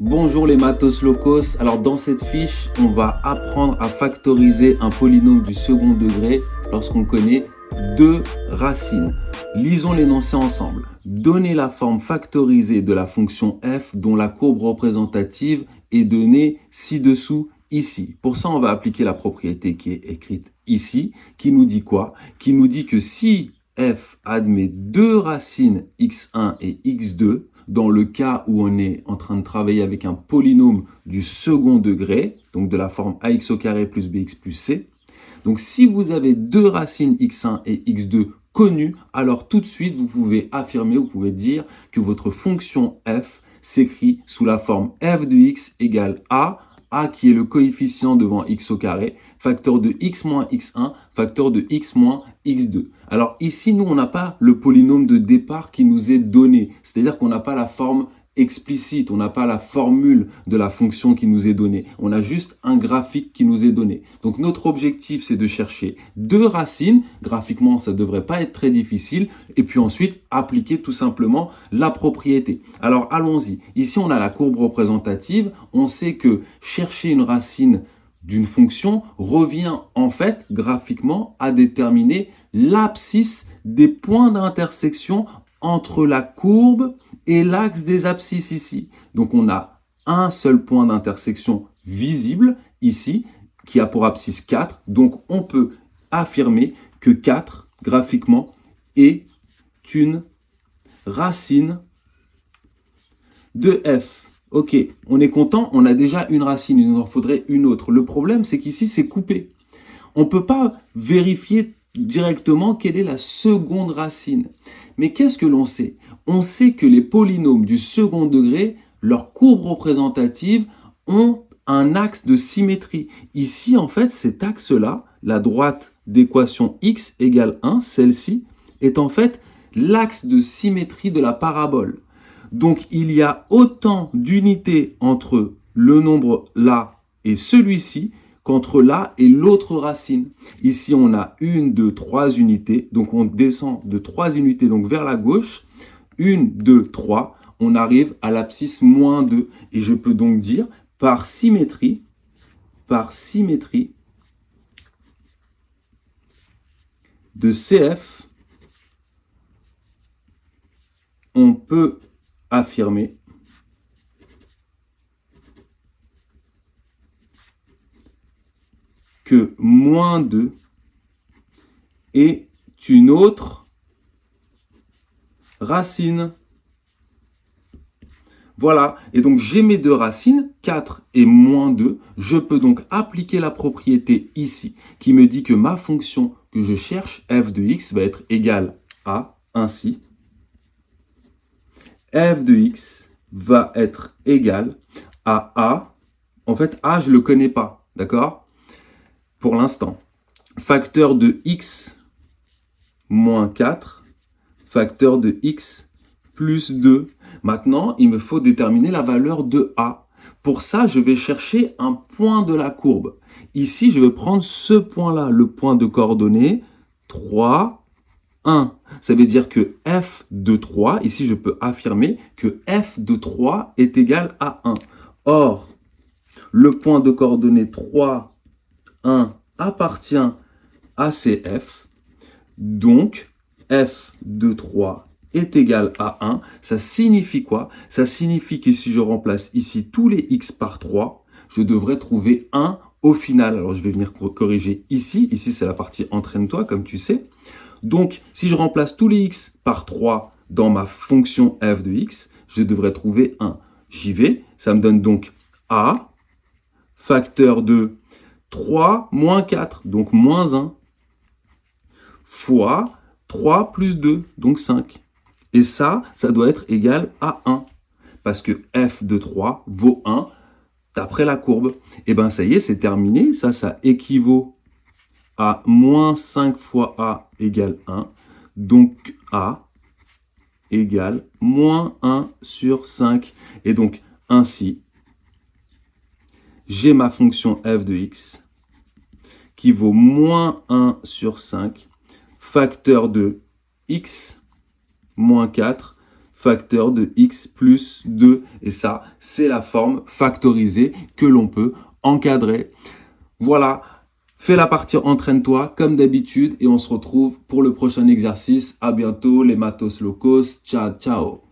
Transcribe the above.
Bonjour les mathos locos, alors dans cette fiche, on va apprendre à factoriser un polynôme du second degré lorsqu'on connaît deux racines. Lisons l'énoncé ensemble. Donnez la forme factorisée de la fonction f dont la courbe représentative est donnée ci-dessous ici. Pour ça, on va appliquer la propriété qui est écrite ici, qui nous dit quoi? Qui nous dit que si f admet deux racines x1 et x2, dans le cas où on est en train de travailler avec un polynôme du second degré, donc de la forme ax au carré plus bx plus c. Donc si vous avez deux racines x1 et x2 connues, alors tout de suite vous pouvez affirmer, vous pouvez dire que votre fonction f s'écrit sous la forme f de x égale a qui est le coefficient devant x au carré, facteur de x moins x1, facteur de x moins x2. Alors ici, nous, on n'a pas le polynôme de départ qui nous est donné, c'est-à-dire qu'on n'a pas la forme explicite, on n'a pas la formule de la fonction qui nous est donnée, on a juste un graphique qui nous est donné. Donc notre objectif, c'est de chercher deux racines, graphiquement ça ne devrait pas être très difficile, et puis ensuite appliquer tout simplement la propriété. Alors allons-y, ici on a la courbe représentative, on sait que chercher une racine d'une fonction revient en fait graphiquement à déterminer l'abscisse des points d'intersection entre la courbe et l'axe des abscisses ici. Donc on a un seul point d'intersection visible ici, qui a pour abscisse 4. Donc on peut affirmer que 4, graphiquement, est une racine de f. Ok, on est content, on a déjà une racine, il nous en faudrait une autre. Le problème, c'est qu'ici, c'est coupé. On ne peut pas vérifier directement quelle est la seconde racine. Mais qu'est-ce que l'on sait? On sait que les polynômes du second degré, leurs courbes représentatives, ont un axe de symétrie. Ici, en fait, cet axe-là, la droite d'équation x égale 1, celle-ci, est en fait l'axe de symétrie de la parabole. Donc, il y a autant d'unités entre le nombre là et celui-ci qu'entre là et l'autre racine. Ici, on a 1, 2, 3 unités. Donc, on descend de 3 unités donc vers la gauche. 1, 2, 3. On arrive à l'abscisse moins 2. Et je peux donc dire, par symétrie, de CF, on peut affirmer que moins 2 est une autre racine. Voilà, et donc j'ai mes deux racines, 4 et moins 2. Je peux donc appliquer la propriété ici, qui me dit que ma fonction que je cherche, f de x, va être égale à, ainsi, f de x va être égal à a. En fait, a, je ne le connais pas, d'accord? Pour l'instant. Facteur de x moins 4, facteur de x plus 2. Maintenant, il me faut déterminer la valeur de a. Pour ça, je vais chercher un point de la courbe. Ici, je vais prendre ce point-là, le point de coordonnées 3, 1. Ça veut dire que f de 3, ici je peux affirmer que f de 3 est égal à 1. Or, le point de coordonnées 3, 1 appartient à CF. Donc, f de 3 est égal à 1. Ça signifie quoi? Ça signifie que si je remplace ici tous les x par 3, je devrais trouver 1 au final. Alors, je vais venir corriger ici. Ici, c'est la partie entraîne-toi, comme tu sais. Donc, si je remplace tous les x par 3 dans ma fonction f de x, je devrais trouver 1. J'y vais. Ça me donne donc a, facteur de 3 moins 4, donc moins 1, fois 3 plus 2, donc 5. Et ça doit être égal à 1. Parce que f de 3 vaut 1 d'après la courbe. Et bien, ça y est, c'est terminé. Ça équivaut à moins 5 fois a égale 1. Donc, a égale moins 1 sur 5. Et donc, ainsi, j'ai ma fonction f de x qui vaut moins 1 sur 5, facteur de x moins 4, facteur de x plus 2. Et ça, c'est la forme factorisée que l'on peut encadrer. Voilà, fais la partie entraîne-toi comme d'habitude et on se retrouve pour le prochain exercice. À bientôt les matos locos. Ciao, ciao.